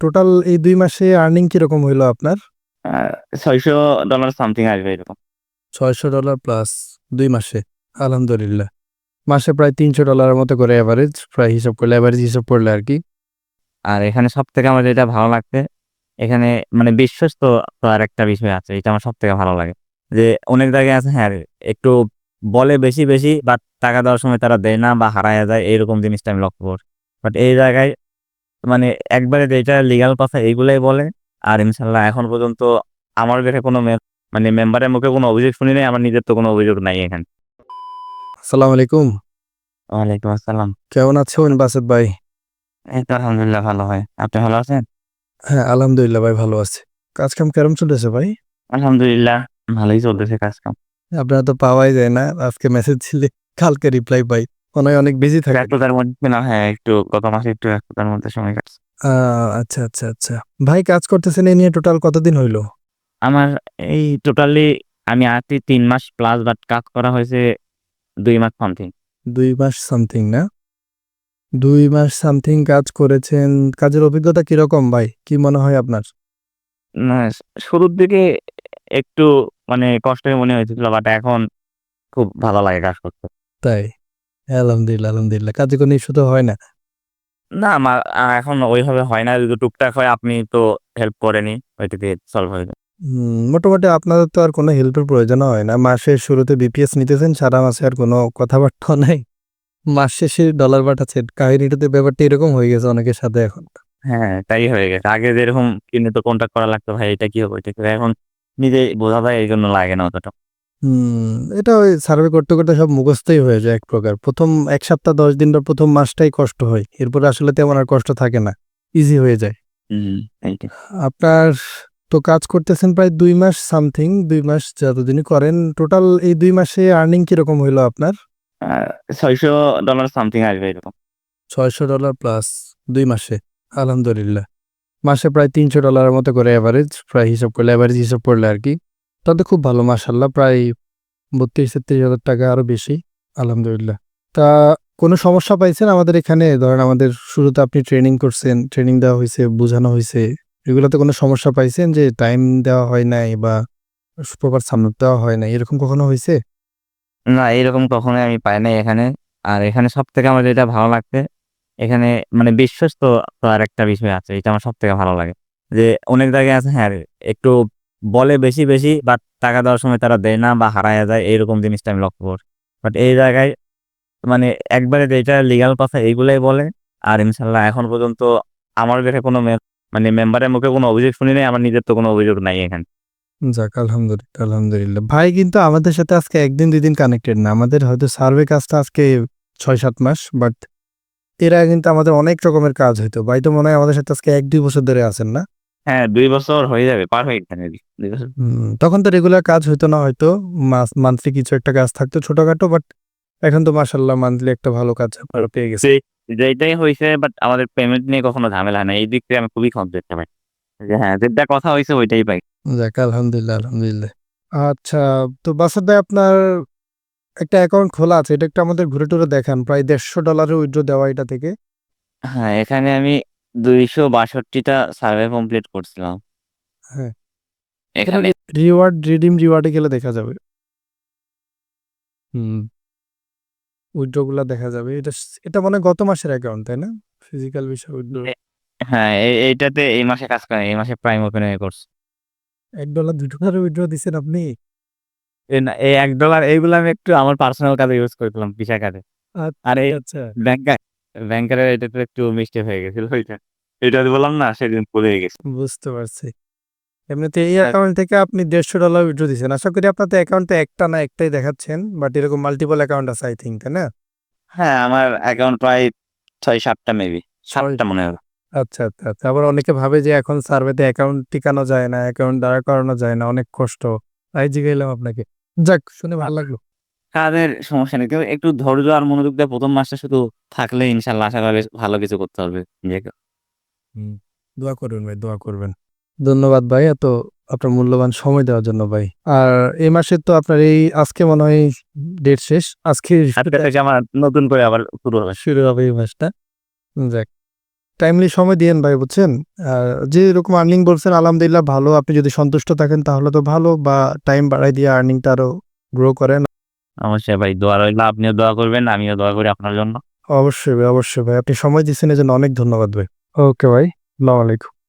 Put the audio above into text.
Total এই ২ মাসে earning কিরকম হইলো আপনার? $600 সামথিং আসবে এরকম। $৬০০ প্লাস ২ মাসে। আলহামদুলিল্লাহ। মাসে প্রায় $৩০০ মতো করে এভারেজ, প্রায় হিসাব করলে এভারেজ হিসাব করলে আরকি। আর এখানে সবথেকে আমার যেটা ভালো লাগছে, এখানে মানে বিশ্বস্ত তো আরেকটা বিষয় আছে। এটা আমার সবথেকে ভালো লাগে। যে অনেক জায়গায় আছে হ্যাঁ, একটু বলে বেশি বাট টাকা দেওয়ার সময় তারা দেয় না বা হারায়া যায় এরকম জিনিসটা আমি লক্ষ্য করছি। বাট এই জায়গায় মানে একবারে যেটা লিগ্যাল কথা এইগুলাই বলে। আর ইনশাআল্লাহ এখন পর্যন্ত আমার কাছে কোনো মানে মেম্বারের মুখে কোনো অভিযোগ শুনি নাই। আমার নিজের তো কোনো অভিযোগ নাই এখানে। আসসালামু আলাইকুম। ওয়ালাইকুম আসসালাম। কেমন আছেন বাসেত ভাই? এই তো আলহামদুলিল্লাহ ভালো ভাই। আপনি ভালো আছেন? হ্যাঁ, আলহামদুলিল্লাহ ভাই ভালো আছি। কাজ-কাম কেরম চলতেছে ভাই? আলহামদুলিল্লাহ ভালোই চলতেছে কাজ-কাম। আপনার তো পাওয়াই যায় না। আজকে মেসেজ দিলে কালকে রিপ্লাই পাই। মনে হয় অনেক বিজি থাকেন। ব্যস্ততার মধ্যে ছিলাম হ্যাঁ, একটু গত মাসে একটু ব্যস্ততার মধ্যে সময় কাটছে। আ আচ্ছা। ভাই কাজ করতেছেন এ নিয়ে টোটাল কতদিন হইলো? আমার এই টোটালি আমি আছি ৩ মাস প্লাস বাট কাজ করা হয়েছে ২ মাস সামথিং। ২ মাস সামথিং না? ২ মাস সামথিং কাজ করেছেন। কাজের অভিজ্ঞতা কিরকম ভাই? কি মনে হয় আপনার? না শুরুর দিকে একটু মানে কষ্টই মনে হয়েছিল বাট এখন খুব ভালো লাগে কাজ করতে। তাই? আলহামদুলিল্লাহ। কাজে কোনো ইস্যু তো হয় না? না এখন ওইভাবে হয় না। যদি টুকটাক হয় আপনি তো হেল্প করেনই, ওইটা দিয়ে সলভ হয়ে যায়। মোটামুটি আপনাদের তো আর কোনো হেল্পের প্রয়োজনও হয় না। মাসের শুরুতে বিপিএস নিতেছেন, সারা মাসে আর কোনো কথাবার্তাও নাই। মাস শেষে ডলার পাঠাচ্ছেন। কাহিনীটাতে ব্যাপারটা এরকম হয়ে গেছে অনেকের সাথে এখন। হ্যাঁ, তাই হয়ে গেছে। আগে যেরকম কিনে তো কনট্যাক্ট করা লাগতো ভাই এটা কি হবে, ওইটা কি হবে। এখন নিজেই বোঝা যায় এইজন্য লাগে না অতটা। এটা ওই সার্ভে করতে সব মুখস্থই হয়ে যায় এক প্রকার। ১ম ১ সপ্তাহ ১০ দিন বা ১ম মাসটাই কষ্ট হয়। এরপরে আসলে তেমন আর কষ্ট থাকে না। ইজি হয়ে যায়। হুম, এইটাই। আপনার তো কাজ করতেছেন প্রায় ২ মাস সামথিং, ২ মাস যতদিনই করেন। টোটাল এই ২ মাসে আর্নিং কিরকম হইলো আপনার? আ $600 সামথিং আসবে এরকম। $৬০০ প্লাস ২ মাসে। আলহামদুলিল্লাহ। মাসে প্রায় $৩০০ মতো করে এভারেজ, প্রায় হিসাব করলে এভারেজ হিসাব করলে আরকি। তাহলে খুব ভালো মাশাআল্লাহ, প্রায় ৩২-৩৬,০০০ আরো বেশি। আলহামদুলিল্লাহ। তা কোনো সমস্যা পাইছেন আমাদের এখানে? ধরেন আমাদের শুরুতে আপনি ট্রেনিং করছেন, ট্রেনিং দেওয়া হইছে, বুঝানো হইছে। এগুলাতে কোনো সমস্যা পাইছেন যে টাইম দেওয়া হয় নাই বা প্রপার সাবমিট দেওয়া হয় নাই, এরকম কখনো হইছে? না এরকম কখনোই আমি পাই নাই এখানে। আর এখানে সবথেকে আমার যেটা ভালো লাগছে, এখানে মানে বিশ্বস্ত তো আরেকটা বিষয় আছে। এটা আমার সবথেকে ভালো লাগে। যে অনেক জায়গায় আছে হ্যাঁ, একটু বলে বেশি বাট টাকা দেওয়ার সময় তারা দেয় না বা হারায়া যায় এরকম জিনিসটা আমি লক্ষ্য করছি। বাট এই জায়গায় মানে একবারে যেটা লিগ্যাল কথা এইগুলাই বলে। আর ইনশাআল্লাহ এখন পর্যন্ত আমার কাছে কোনো মানে মেম্বারের মুখে কোনো অভিযোগ শুনি নাই। আমার নিজের তো কোনো অভিযোগ নাই এখানে। যাক আলহামদুলিল্লাহ। ভাই কিন্তু আমাদের সাথে আজকে ১ দিন ২ দিন কানেক্টেড না। আমাদের হয়তো সার্ভে কাজটা আজকে ৬-৭ মাস। বাট এর আগে কিন্তু আমাদের অনেক রকমের কাজ হইতো। ভাই তো মনে হয় আমাদের সাথে আজকে ১-২ বছর ধরে আছেন না? হ্যাঁ, ২ বছর হয়ে যাবে। পার হয়ে গেছে মেবি ২ বছর। তখন তো রেগুলার কাজ হইতো না হয়তো। মান্থলি কিছু একটা কাজ থাকতো ছোটখাটো। বাট এখন তো মাশাআল্লাহ মান্থলি একটা ভালো কাজ আপনারা পেয়ে গেছেন। যে যেইটাই হইছে বাট আমাদের পেমেন্ট নিয়ে কখনো ঝামেলা হয় না। এই দিক থেকে আমি খুবই কনফিডেন্ট ভাই। যে হ্যাঁ, যেটা কথা হইছে ওইটাই পাই। যাক আলহামদুলিল্লাহ। আচ্ছা, তো বাসার ভাই আপনার একটা অ্যাকাউন্ট খোলা আছে। এটা একটু আমাদের ঘুরে টুরে দেখান। প্রায় $১৫০ উইথড্র দেওয়া এটা থেকে। হ্যাঁ, এখানে আমি ২৬২ টা সার্ভে কমপ্লিট করছিলাম। হ্যাঁ, এখানে এখানে রিডিম রিওয়ার্ড এ গেলে দেখা যাবে। হুম, উইথড্র গুলা দেখা যাবে। এটা মনে হয় গত মাসের অ্যাকাউন্ট, তাই না? ফিজিক্যাল বিষয় উইথড্র। এ হ্যাঁ, এইটাতে এই মাসে কাজ করেনি। এই মাসে প্রাইম ওপেন এ করছি। $১ $২ উইথড্র দিছেন আপনি? না এই $১ এইগুলো আমি একটু আমার পার্সোনাল কাজে ইউজ করছিলাম, ভিসা কাজে। আর এই আচ্ছা। ব্যাংকা ব্যাংকারের এটাতে একটু মিস্টেক হয়ে গেছিল ওইটা। এটা বললাম না সেদিন ভুলে গেছি। বুঝতে পারছি। এমনিতে এই হ্যাঁ, অ্যাকাউন্ট থেকে আপনি $১৫০ উইথড্র দিছেন। আশা করি আপনার তো অ্যাকাউন্টে একটা না একটাই দেখাচ্ছেন। বাট এরকম মাল্টিপল অ্যাকাউন্ট আছে আই থিংক, তাই না? হ্যাঁ, আমার অ্যাকাউন্ট প্রায় ৬-৭ টা মেবি। ৭ ছয় টা মনে হয়। আচ্ছা। আবার অনেকে ভাবে যে এখন সার্ভেতে অ্যাকাউন্ট টিকানো যায় না, অ্যাকাউন্ট দাঁড়া করানো যায় না, অনেক কষ্ট। তাই জিগাইলাম আপনাকে। যাক শুনে ভালো লাগলো। কাজের সমস্যা নেই। কেউ একটু ধৈর্য আর মনোযোগ দিয়ে ১ম মাসটা শুধু থাকলে ইনশাআল্লাহ আশা করা বেশ ভালো কিছু করতে পারবে নিজেকে। হুম, দোয়া করবেন ভাই, দোয়া করবেন। ধন্যবাদ ভাই এত আপনার মূল্যবান সময় দেওয়ার জন্য ভাই। আর এই মাসের তো আপনার এই আজকে মনে হয় ডেট শেষ। আজকে আজকে থেকে আমার নতুন করে আবার শুরু হবে। শুরু হবে এই মাসটা। যাক টাইমলি সময় দিয়েন ভাই, বুঝছেন? আর যেরকম আর্নিং বলছেন আলহামদুলিল্লাহ ভালো। আপনি যদি সন্তুষ্ট থাকেন তাহলে তো ভালো, বা টাইম বাড়ায় দিয়ে আর্নিংটা আরো গ্রো করেন। অবশ্যই ভাই, দোয়া রইলো। আপনিও দোয়া করবেন, আমিও দোয়া করি আপনার জন্য। অবশ্যই ভাই, অবশ্যই ভাই। আপনি সময় দিচ্ছেন এজন্য অনেক ধন্যবাদ ভাই। ওকে ভাই, আসসালামু আলাইকুম।